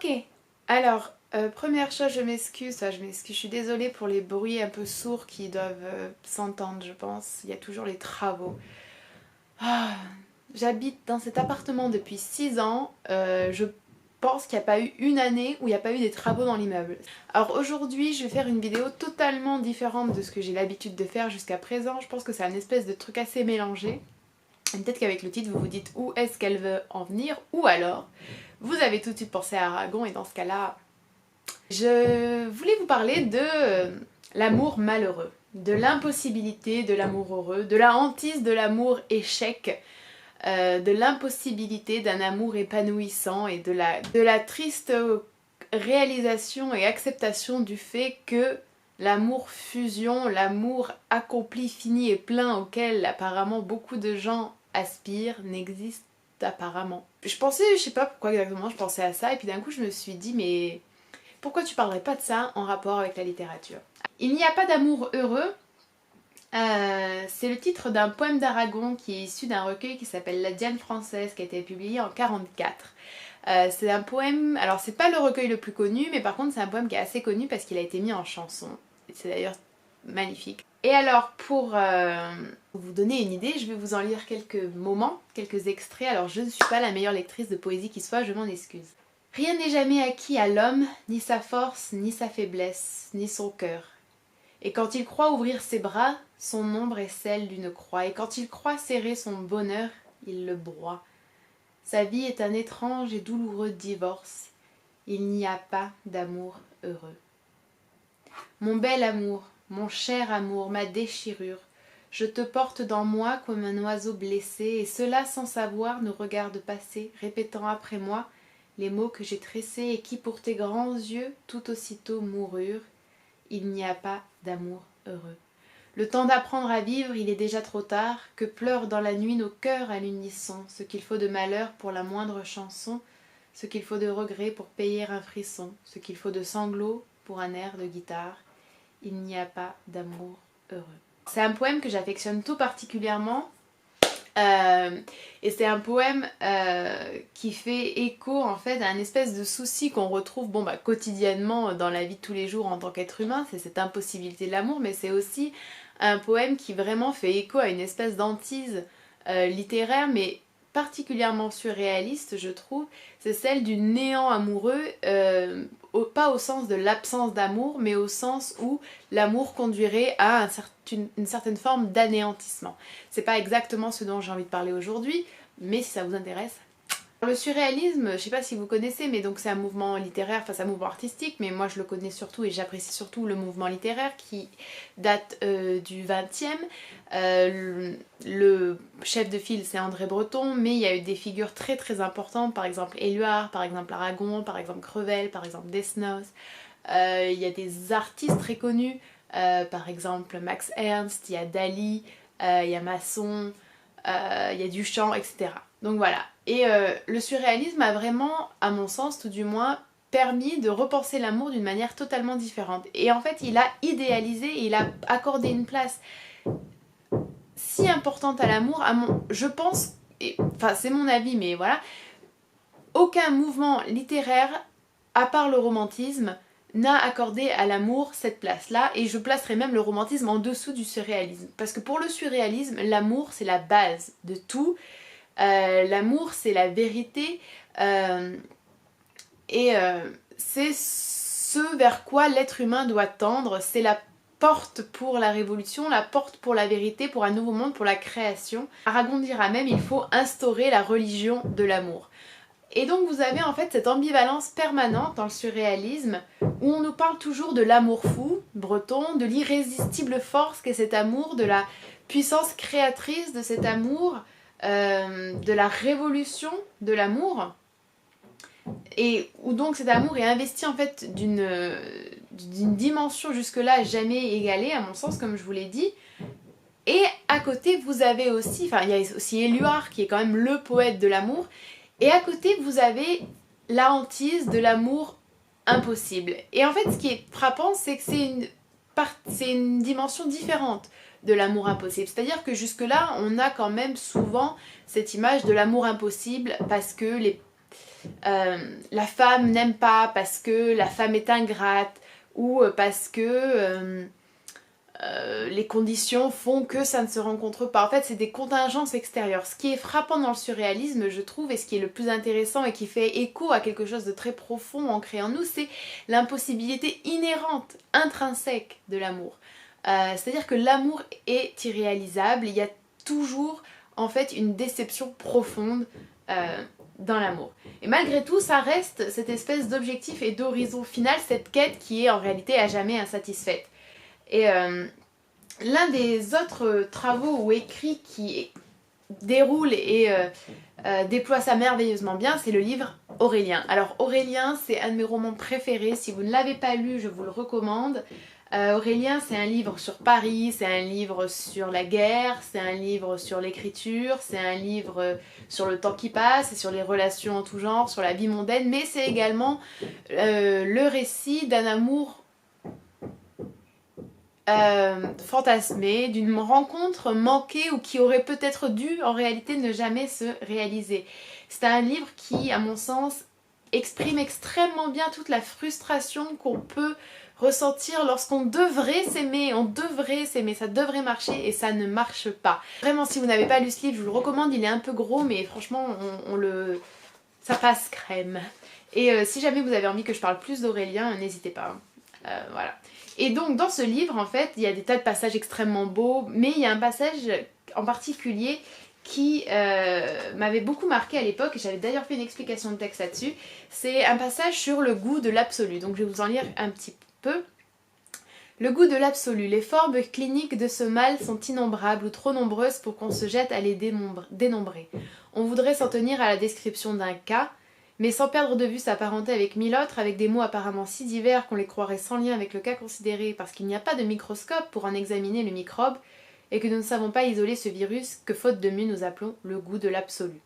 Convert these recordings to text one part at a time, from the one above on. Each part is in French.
Ok, alors, première chose, je suis désolée pour les bruits un peu sourds qui doivent s'entendre, je pense. Il y a toujours les travaux. Ah, j'habite dans cet appartement depuis 6 ans. Je pense qu'il n'y a pas eu une année où il n'y a pas eu des travaux dans l'immeuble. Alors aujourd'hui, je vais faire une vidéo totalement différente de ce que j'ai l'habitude de faire jusqu'à présent. Je pense que c'est un espèce de truc assez mélangé. Et peut-être qu'avec le titre, vous vous dites où est-ce qu'elle veut en venir, ou alors vous avez tout de suite pensé à Aragon, et dans ce cas-là, je voulais vous parler de l'amour malheureux, de l'impossibilité de l'amour heureux, de la hantise de l'amour échec, de l'impossibilité d'un amour épanouissant et de la triste réalisation et acceptation du fait que l'amour fusion, l'amour accompli, fini et plein auquel apparemment beaucoup de gens aspirent n'existe apparemment. Je pensais, je sais pas pourquoi exactement, je pensais à ça et puis d'un coup je me suis dit mais pourquoi tu parlerais pas de ça en rapport avec la littérature? Il n'y a pas d'amour heureux. C'est le titre d'un poème d'Aragon qui est issu d'un recueil qui s'appelle La Diane française, qui a été publié en 1944. C'est un poème, alors c'est pas le recueil le plus connu, mais par contre c'est un poème qui est assez connu parce qu'il a été mis en chanson. C'est d'ailleurs magnifique. Et alors pour vous donner une idée, je vais vous en lire quelques moments, quelques extraits. Alors je ne suis pas la meilleure lectrice de poésie qui soit, je m'en excuse. Rien n'est jamais acquis à l'homme, ni sa force, ni sa faiblesse, ni son cœur. Et quand il croit ouvrir ses bras, son ombre est celle d'une croix. Et quand il croit serrer son bonheur, il le broie. Sa vie est un étrange et douloureux divorce. Il n'y a pas d'amour heureux. Mon bel amour, mon cher amour, ma déchirure, je te porte dans moi comme un oiseau blessé, et cela sans savoir nous regarde passer, répétant après moi les mots que j'ai tressés et qui pour tes grands yeux tout aussitôt moururent. Il n'y a pas d'amour heureux. Le temps d'apprendre à vivre, il est déjà trop tard, que pleurent dans la nuit nos cœurs à l'unisson, ce qu'il faut de malheur pour la moindre chanson, ce qu'il faut de regret pour payer un frisson, ce qu'il faut de sanglots pour un air de guitare. Il n'y a pas d'amour heureux. C'est un poème que j'affectionne tout particulièrement. Et c'est un poème qui fait écho en fait à un espèce de souci qu'on retrouve quotidiennement dans la vie de tous les jours en tant qu'être humain, c'est cette impossibilité de l'amour, mais c'est aussi un poème qui vraiment fait écho à une espèce d'hantise littéraire, mais particulièrement surréaliste je trouve, c'est celle du néant amoureux, pas au sens de l'absence d'amour, mais au sens où l'amour conduirait à une certaine forme d'anéantissement. C'est pas exactement ce dont j'ai envie de parler aujourd'hui, mais si ça vous intéresse. Le surréalisme, je sais pas si vous connaissez, mais donc c'est un mouvement littéraire, enfin c'est un mouvement artistique, mais moi je le connais surtout et j'apprécie surtout le mouvement littéraire qui date du 20e. Le chef de file c'est André Breton, mais il y a eu des figures très très importantes, par exemple Éluard, par exemple Aragon, par exemple Crevel, par exemple Desnos. Il y a des artistes très connus, par exemple Max Ernst, il y a Dali, il y a Masson, il y a Duchamp, etc. Donc voilà. Et le surréalisme a vraiment, à mon sens tout du moins, permis de repenser l'amour d'une manière totalement différente. Et en fait, il a idéalisé, il a accordé une place si importante à l'amour, je pense, enfin c'est mon avis, mais voilà, aucun mouvement littéraire, à part le romantisme, n'a accordé à l'amour cette place-là, et je placerai même le romantisme en dessous du surréalisme. Parce que pour le surréalisme, l'amour c'est la base de tout, l'amour c'est la vérité, c'est ce vers quoi l'être humain doit tendre, c'est la porte pour la révolution, la porte pour la vérité, pour un nouveau monde, pour la création. Aragon dira même il faut instaurer la religion de l'amour. Et donc vous avez en fait cette ambivalence permanente dans le surréalisme où on nous parle toujours de l'amour fou, Breton, de l'irrésistible force qu'est cet amour, de la puissance créatrice de cet amour, de la révolution de l'amour, et où donc cet amour est investi en fait d'une dimension jusque-là jamais égalée à mon sens, comme je vous l'ai dit. Et à côté vous avez aussi, enfin il y a aussi Éluard qui est quand même le poète de l'amour, et à côté vous avez la hantise de l'amour impossible. Et en fait ce qui est frappant c'est que c'est une dimension différente de l'amour impossible. C'est-à-dire que jusque-là on a quand même souvent cette image de l'amour impossible parce que la femme n'aime pas parce que la femme est ingrate ou parce que les conditions font que ça ne se rencontre pas. En fait, c'est des contingences extérieures. Ce qui est frappant dans le surréalisme, je trouve, et ce qui est le plus intéressant et qui fait écho à quelque chose de très profond ancré en nous, c'est l'impossibilité inhérente, intrinsèque de l'amour. C'est-à-dire que l'amour est irréalisable, il y a toujours en fait une déception profonde dans l'amour. Et malgré tout, ça reste cette espèce d'objectif et d'horizon final, cette quête qui est en réalité à jamais insatisfaite. Et l'un des autres travaux ou écrits qui déroule et déploie ça merveilleusement bien, c'est le livre Aurélien. Alors Aurélien, c'est un de mes romans préférés. Si vous ne l'avez pas lu, je vous le recommande. Aurélien, c'est un livre sur Paris, c'est un livre sur la guerre, c'est un livre sur l'écriture, c'est un livre sur le temps qui passe et sur les relations en tout genre, sur la vie mondaine, mais c'est également le récit d'un amour fantasmé, d'une rencontre manquée ou qui aurait peut-être dû en réalité ne jamais se réaliser. C'est un livre qui, à mon sens, exprime extrêmement bien toute la frustration qu'on peut ressentir lorsqu'on devrait s'aimer, ça devrait marcher et ça ne marche pas. Vraiment, si vous n'avez pas lu ce livre, je vous le recommande, il est un peu gros mais franchement, ça passe crème. Et si jamais vous avez envie que je parle plus d'Aurélien, n'hésitez pas. Voilà. Et donc dans ce livre, en fait, il y a des tas de passages extrêmement beaux, mais il y a un passage en particulier qui m'avait beaucoup marqué à l'époque, et j'avais d'ailleurs fait une explication de texte là-dessus. C'est un passage sur le goût de l'absolu, donc je vais vous en lire un petit peu. Le goût de l'absolu. Les formes cliniques de ce mal sont innombrables ou trop nombreuses pour qu'on se jette à les dénombrer. On voudrait s'en tenir à la description d'un cas, mais sans perdre de vue sa parenté avec mille autres, avec des mots apparemment si divers qu'on les croirait sans lien avec le cas considéré, parce qu'il n'y a pas de microscope pour en examiner le microbe, et que nous ne savons pas isoler ce virus que faute de mieux nous appelons le goût de l'absolu.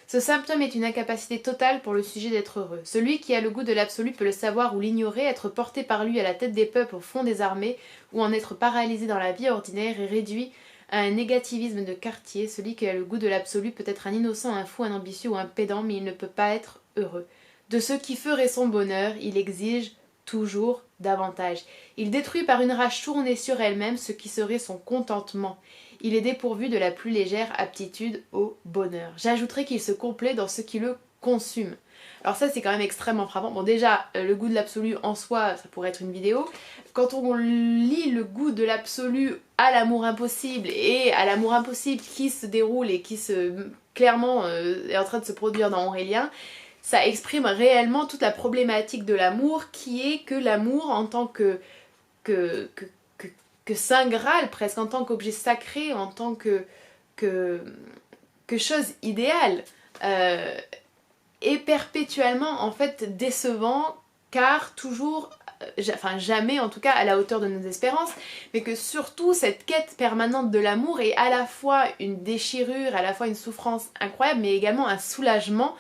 Ce symptôme est une incapacité totale pour le sujet d'être heureux. Celui qui a le goût de l'absolu peut le savoir ou l'ignorer, être porté par lui à la tête des peuples au fond des armées, ou en être paralysé dans la vie ordinaire et réduit à un négativisme de quartier. Celui qui a le goût de l'absolu peut être un innocent, un fou, un ambitieux ou un pédant, mais il ne peut pas être heureux. De ce qui ferait son bonheur, il exige toujours davantage. Il détruit par une rage tournée sur elle-même ce qui serait son contentement. Il est dépourvu de la plus légère aptitude au bonheur. J'ajouterais qu'il se complaît dans ce qui le consume. Alors ça c'est quand même extrêmement frappant. Bon déjà, le goût de l'absolu en soi, ça pourrait être une vidéo. Quand on lit le goût de l'absolu à l'amour impossible et à l'amour impossible qui se déroule et qui clairement est en train de se produire dans Aurélien, ça exprime réellement toute la problématique de l'amour qui est que l'amour en tant que Saint Graal, presque en tant qu'objet sacré, en tant que chose idéale, est perpétuellement en fait décevant car toujours, enfin jamais en tout cas à la hauteur de nos espérances, mais que surtout cette quête permanente de l'amour est à la fois une déchirure, à la fois une souffrance incroyable, mais également un soulagement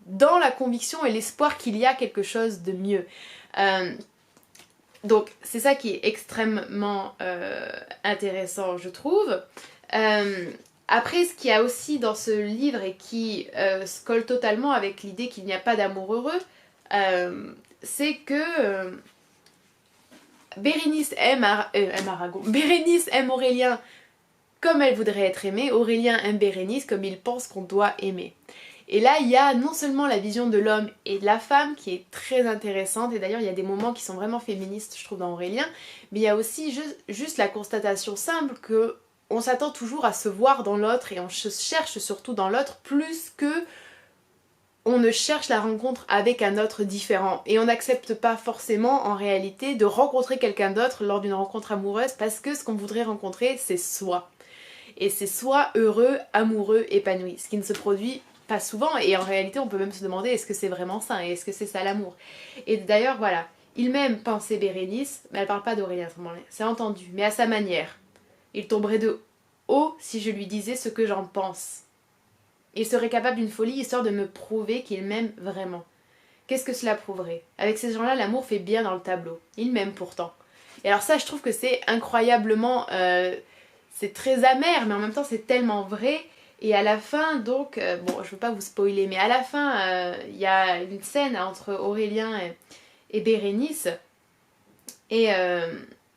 dans la conviction et l'espoir qu'il y a quelque chose de mieux. Donc c'est ça qui est extrêmement intéressant je trouve. Après ce qu'il y a aussi dans ce livre et qui se colle totalement avec l'idée qu'il n'y a pas d'amour heureux, c'est que Bérénice aime Aragon. Bérénice aime Aurélien comme elle voudrait être aimée, Aurélien aime Bérénice comme il pense qu'on doit aimer. Et là, il y a non seulement la vision de l'homme et de la femme qui est très intéressante, et d'ailleurs il y a des moments qui sont vraiment féministes, je trouve, dans Aurélien, mais il y a aussi juste la constatation simple que on s'attend toujours à se voir dans l'autre et on se cherche surtout dans l'autre plus que on ne cherche la rencontre avec un autre différent. Et on n'accepte pas forcément en réalité de rencontrer quelqu'un d'autre lors d'une rencontre amoureuse parce que ce qu'on voudrait rencontrer c'est soi. Et c'est soi heureux, amoureux, épanoui, ce qui ne se produit pas souvent, et en réalité on peut même se demander est-ce que c'est vraiment ça, et est-ce que c'est ça l'amour. Et d'ailleurs voilà, il m'aime penser Bérénice, mais elle parle pas d'Aurélien à ce moment-là, c'est entendu, mais à sa manière. Il tomberait de haut si je lui disais ce que j'en pense. Il serait capable d'une folie histoire de me prouver qu'il m'aime vraiment. Qu'est-ce que cela prouverait? Avec ces gens-là, l'amour fait bien dans le tableau. Il m'aime pourtant. Et alors ça, je trouve que c'est incroyablement... c'est très amer, mais en même temps c'est tellement vrai. Et à la fin, donc, bon, je veux pas vous spoiler, mais à la fin, il y a une scène entre Aurélien et Bérénice, et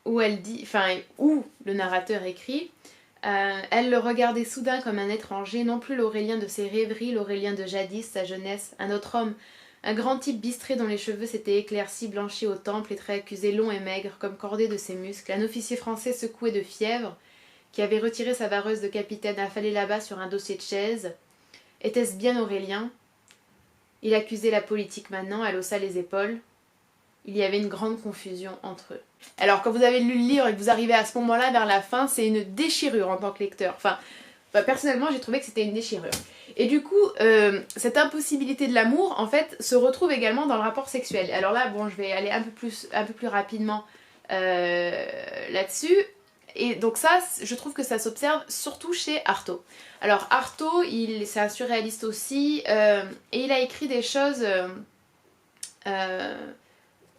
où elle dit, enfin, où le narrateur écrit, elle le regardait soudain comme un étranger, non plus l'Aurélien de ses rêveries, l'Aurélien de jadis, sa jeunesse, un autre homme, un grand type bistré dont les cheveux s'étaient éclaircis, blanchis au temple, les traits accusés longs et maigres, comme cordés de ses muscles, un officier français secoué de fièvre, qui avait retiré sa vareuse de capitaine affalée là-bas sur un dossier de chaise. Était-ce bien Aurélien? Il accusait la politique maintenant, elle haussa les épaules. Il y avait une grande confusion entre eux. Alors quand vous avez lu le livre et que vous arrivez à ce moment-là vers la fin, c'est une déchirure en tant que lecteur. Enfin, personnellement j'ai trouvé que c'était une déchirure. Et du coup, cette impossibilité de l'amour, en fait, se retrouve également dans le rapport sexuel. Alors là, bon, je vais aller un peu plus rapidement là-dessus. Et donc ça, je trouve que ça s'observe surtout chez Artaud. Alors Artaud, c'est un surréaliste aussi, et il a écrit des choses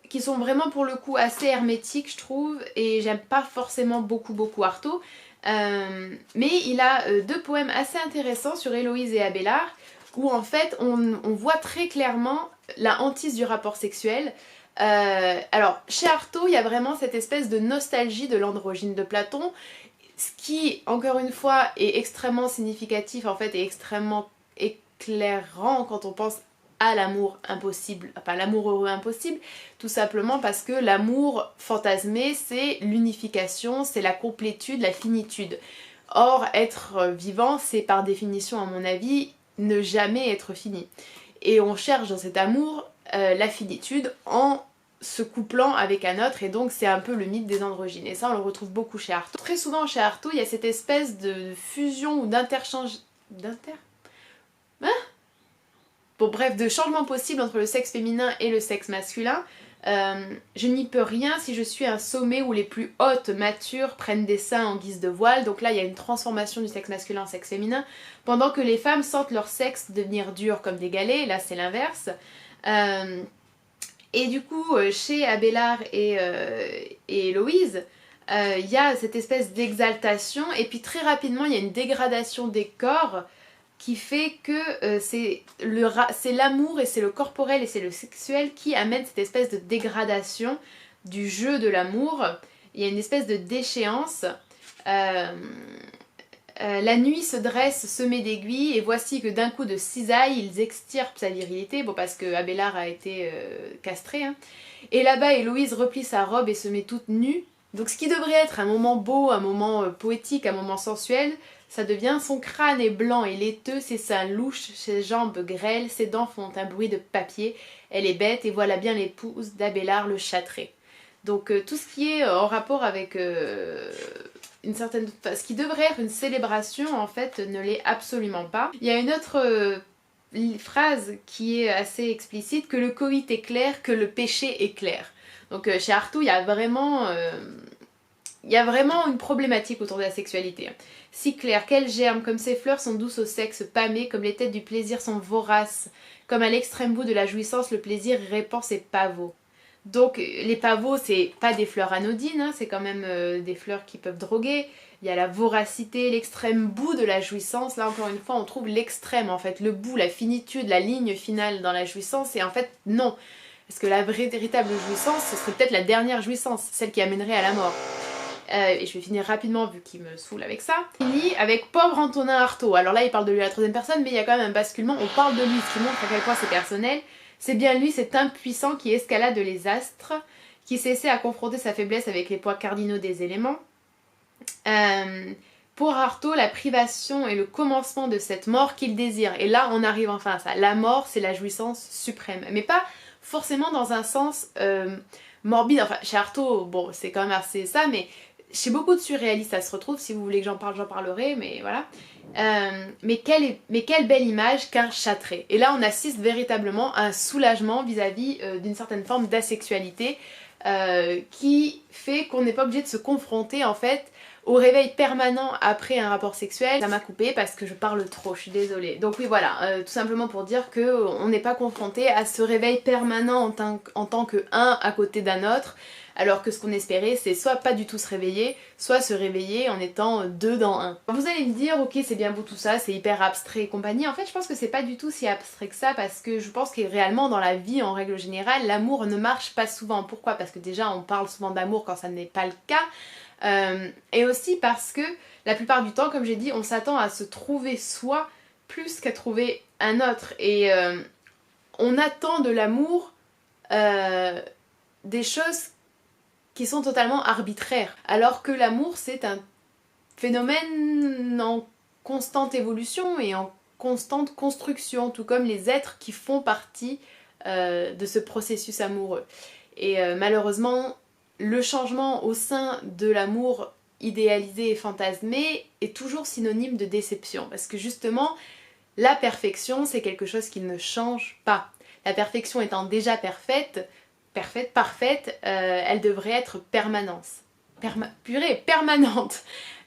qui sont vraiment pour le coup assez hermétiques, je trouve, et j'aime pas forcément beaucoup Artaud. Mais il a deux poèmes assez intéressants sur Héloïse et Abélard, où en fait on voit très clairement la hantise du rapport sexuel. Alors chez Artaud il y a vraiment cette espèce de nostalgie de l'androgyne de Platon, ce qui encore une fois est extrêmement significatif en fait et extrêmement éclairant quand on pense à l'amour impossible, enfin l'amour heureux impossible, tout simplement parce que l'amour fantasmé c'est l'unification, c'est la complétude, la finitude. Or être vivant c'est par définition à mon avis ne jamais être fini. Et on cherche dans cet amour la finitude en se couplant avec un autre, et donc c'est un peu le mythe des androgynes. Et ça on le retrouve beaucoup chez Artaud. Très souvent chez Artaud il y a cette espèce de fusion ou d'interchange... Bon bref, de changement possible entre le sexe féminin et le sexe masculin. Je n'y peux rien si je suis un sommet où les plus hautes matures prennent des seins en guise de voile. Donc là il y a une transformation du sexe masculin en sexe féminin, pendant que les femmes sentent leur sexe devenir dur comme des galets. Là c'est l'inverse. Et du coup chez Abélard et Héloïse, il y a cette espèce d'exaltation, et puis très rapidement il y a une dégradation des corps qui fait que c'est l'amour et c'est le corporel et c'est le sexuel qui amène cette espèce de dégradation du jeu de l'amour. Il y a une espèce de déchéance. La nuit se dresse semée d'aiguilles, et voici que d'un coup de cisaille ils extirpent sa virilité, bon parce que Abélard a été castré, hein. Et là-bas Héloïse replie sa robe et se met toute nue. Donc ce qui devrait être un moment beau, un moment poétique, un moment sensuel, ça devient son crâne est blanc et laiteux, ses seins louches, ses jambes grêles, ses dents font un bruit de papier, elle est bête et voilà bien l'épouse d'Abélard le châtré. Donc tout ce qui est en rapport avec une certaine... ce qui devrait être une célébration en fait ne l'est absolument pas. Il y a une autre phrase qui est assez explicite, que le coït est clair, que le péché est clair. Donc chez Artaud il y a vraiment une problématique autour de la sexualité. Si clair, quel germe, comme ces fleurs sont douces au sexe pâmé, comme les têtes du plaisir sont voraces, comme à l'extrême bout de la jouissance le plaisir répand ses pavots. Donc les pavots c'est pas des fleurs anodines, hein, c'est quand même des fleurs qui peuvent droguer. Il y a la voracité, l'extrême bout de la jouissance. Là encore une fois on trouve l'extrême en fait, le bout, la finitude, la ligne finale dans la jouissance, et en fait non. Parce que la véritable jouissance, ce serait peut-être la dernière jouissance, celle qui amènerait à la mort. Et je vais finir rapidement vu qu'il me saoule avec ça. Fini avec pauvre Antonin Artaud. Alors là il parle de lui à la troisième personne, mais il y a quand même un basculement, on parle de lui, ce qui montre à quel point c'est personnel. C'est bien lui, cet impuissant qui escalade les astres, qui s'essaie à confronter sa faiblesse avec les poids cardinaux des éléments. Pour Artaud, la privation est le commencement de cette mort qu'il désire. Et là on arrive enfin à ça. La mort c'est la jouissance suprême, mais pas forcément dans un sens morbide. Enfin chez Artaud, bon c'est quand même assez ça, mais chez beaucoup de surréalistes ça se retrouve. Si vous voulez que j'en parle, j'en parlerai, mais voilà. Mais quelle belle image qu'un châtré. Et là on assiste véritablement à un soulagement vis-à-vis d'une certaine forme d'asexualité qui fait qu'on n'est pas obligé de se confronter en fait au réveil permanent après un rapport sexuel. Ça m'a coupé parce que je parle trop, je suis désolée. Donc oui voilà, tout simplement pour dire qu'on n'est pas confronté à ce réveil permanent en tant que un à côté d'un autre. alors que ce qu'on espérait c'est soit pas du tout se réveiller, soit se réveiller en étant deux dans un. Vous allez me dire ok c'est bien beau tout ça, c'est hyper abstrait et compagnie, en fait je pense que c'est pas du tout si abstrait que ça parce que je pense que réellement dans la vie en règle générale l'amour ne marche pas souvent. Pourquoi? Parce que déjà on parle souvent d'amour quand ça n'est pas le cas, et aussi parce que la plupart du temps comme j'ai dit on s'attend à se trouver soi plus qu'à trouver un autre et on attend de l'amour des choses qui sont totalement arbitraires. Alors que l'amour, c'est un phénomène en constante évolution et en constante construction, tout comme les êtres qui font partie de ce processus amoureux. Et malheureusement, le changement au sein de l'amour idéalisé et fantasmé est toujours synonyme de déception. Parce que justement, la perfection, c'est quelque chose qui ne change pas. La perfection étant déjà parfaite, elle devrait être permanente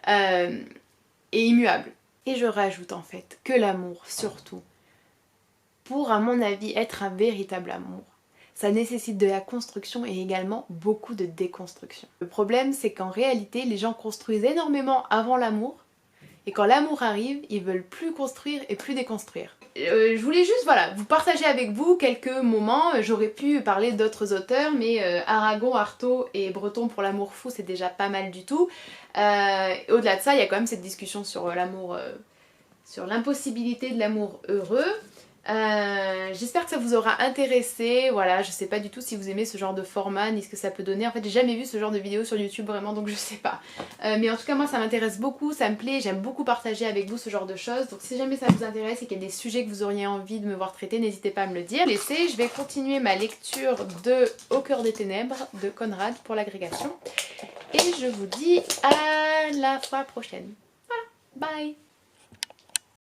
et immuable. Et je rajoute en fait que l'amour, surtout, pour à mon avis être un véritable amour, ça nécessite de la construction et également beaucoup de déconstruction. Le problème c'est qu'en réalité les gens construisent énormément avant l'amour et quand l'amour arrive, ils veulent plus construire et plus déconstruire. Je voulais juste voilà, vous partager avec vous quelques moments. J'aurais pu parler d'autres auteurs, mais Aragon, Artaud et Breton pour l'amour fou, c'est déjà pas mal du tout. Au-delà de ça, il y a quand même cette discussion sur l'amour, sur l'impossibilité de l'amour heureux. J'espère que ça vous aura intéressé. Voilà, je sais pas du tout si vous aimez ce genre de format ni ce que ça peut donner. En fait j'ai jamais vu ce genre de vidéo sur YouTube vraiment, donc je sais pas, mais en tout cas moi ça m'intéresse beaucoup, ça me plaît, j'aime beaucoup partager avec vous ce genre de choses. Donc si jamais ça vous intéresse et qu'il y a des sujets que vous auriez envie de me voir traiter, n'hésitez pas à me le dire. Je vais continuer ma lecture de Au cœur des ténèbres de Conrad pour l'agrégation et je vous dis à la fois prochaine. Voilà, bye.